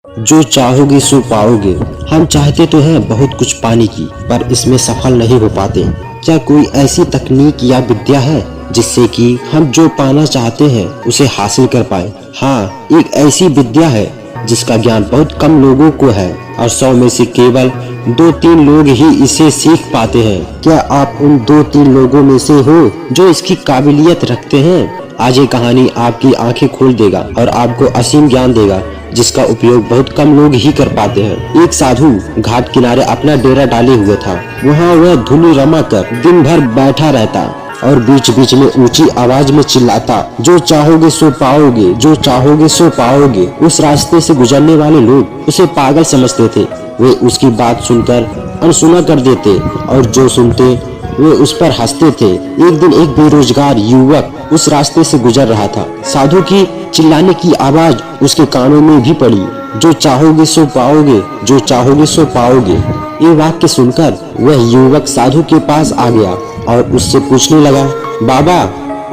जो चाहोगे सो पाओगे। हम चाहते तो हैं बहुत कुछ पाने की, पर इसमें सफल नहीं हो पाते। क्या कोई ऐसी तकनीक या विद्या है जिससे कि हम जो पाना चाहते हैं उसे हासिल कर पाए? हाँ, एक ऐसी विद्या है जिसका ज्ञान बहुत कम लोगों को है और 100 में से केवल 2-3 लोग ही इसे सीख पाते हैं। क्या आप उन 2-3 लोगों में से हो जो इसकी काबिलियत रखते हैं? आज ये कहानी आपकी आंखें खोल देगा और आपको असीम ज्ञान देगा जिसका उपयोग बहुत कम लोग ही कर पाते हैं। एक साधु घाट किनारे अपना डेरा डाले हुए था। वहाँ वह धुनी रमा कर दिन भर बैठा रहता और बीच बीच में ऊंची आवाज में चिल्लाता, जो चाहोगे सो पाओगे, जो चाहोगे सो पाओगे। उस रास्ते से गुजरने वाले लोग उसे पागल समझते थे। वे उसकी बात सुनकर अनसुना कर देते और जो सुनते वे उस पर हंसते थे। एक दिन एक बेरोजगार युवक उस रास्ते से गुजर रहा था। साधु की चिल्लाने की आवाज उसके कानों में भी पड़ी, जो चाहोगे सो पाओगे, जो चाहोगे सो पाओगे। ये वाक्य सुनकर वह युवक साधु के पास आ गया और उससे पूछने लगा, बाबा,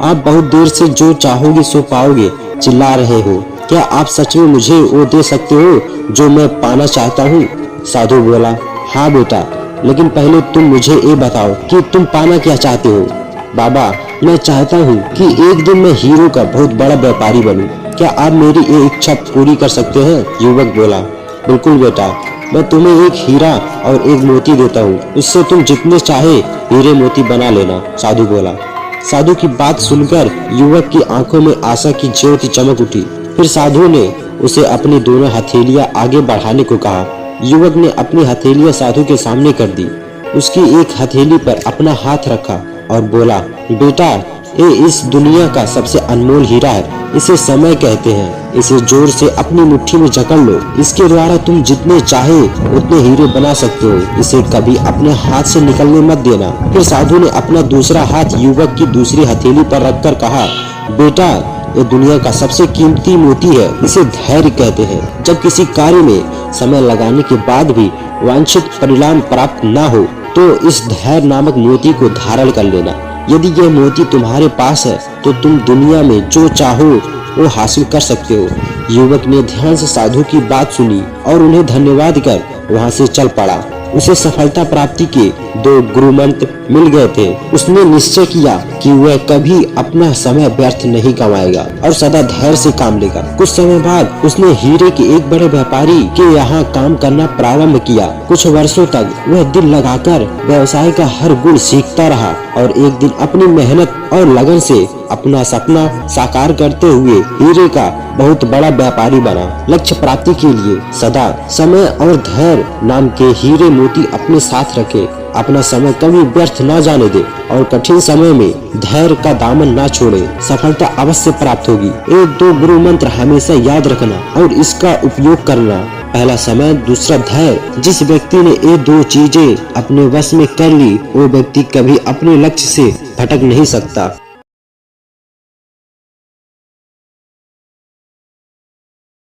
आप बहुत देर से जो चाहोगे सो पाओगे चिल्ला रहे हो। क्या आप सच में मुझे वो दे सकते हो जो मैं पाना चाहता हूँ? साधु बोला, हाँ बेटा, लेकिन पहले तुम मुझे ये बताओ कि तुम पाना क्या चाहते हो? बाबा, मैं चाहता हूँ कि एक दिन मैं हीरो का बहुत बड़ा व्यापारी बनूं। क्या आप मेरी ये इच्छा पूरी कर सकते हैं? युवक बोला, बिल्कुल बेटा, मैं तुम्हें एक हीरा और एक मोती देता हूँ, उससे तुम जितने चाहे हीरे मोती बना लेना। साधु बोला। साधु की बात सुनकर युवक की आंखों में आशा की ज्योति चमक उठी। फिर साधु ने उसे अपनी दोनों हथेलियां आगे बढ़ाने को कहा। युवक ने अपनी हथेलियां साधु के सामने कर दी। उसकी एक हथेली पर अपना हाथ रखा और बोला, बेटा, ये इस दुनिया का सबसे अनमोल हीरा है। इसे समय कहते हैं। इसे जोर से अपनी मुट्ठी में जकड़ लो। इसके द्वारा तुम जितने चाहे उतने हीरे बना सकते हो। इसे कभी अपने हाथ से निकलने मत देना। फिर साधु ने अपना दूसरा हाथ युवक की दूसरी हथेली पर रखकर कहा, बेटा, ये दुनिया का सबसे कीमती मोती है। इसे धैर्य कहते हैं। जब किसी कार्य में समय लगाने के बाद भी वांछित परिणाम प्राप्त न हो तो इस धैर्य नामक मोती को धारण कर लेना। यदि यह मोती तुम्हारे पास है तो तुम दुनिया में जो चाहो वो हासिल कर सकते हो। युवक ने ध्यान से साधु की बात सुनी और उन्हें धन्यवाद कर वहाँ से चल पड़ा। उसे सफलता प्राप्ति के 2 गुरु मंत्र मिल गए थे। उसने निश्चय किया कि वह कभी अपना समय व्यर्थ नहीं गंवाएगा और सदा धैर्य से काम लेगा। कुछ समय बाद उसने हीरे के एक बड़े व्यापारी के यहाँ काम करना प्रारंभ किया। कुछ वर्षों तक वह दिल लगाकर व्यवसाय का हर गुण सीखता रहा और एक दिन अपनी मेहनत और लगन से अपना सपना साकार करते हुए हीरे का बहुत बड़ा व्यापारी बना। लक्ष्य प्राप्ति के लिए सदा समय और धैर्य नाम के हीरे मोती अपने साथ रखे। अपना समय कभी व्यर्थ न जाने दे और कठिन समय में धैर्य का दामन न छोड़े। सफलता अवश्य प्राप्त होगी। 1-2 गुरु मंत्र हमेशा याद रखना और इसका उपयोग करना। पहला समय, दूसरा धैर्य। जिस व्यक्ति ने ये 2 चीजें अपने वश में कर ली वो व्यक्ति कभी अपने लक्ष्य से भटक नहीं सकता।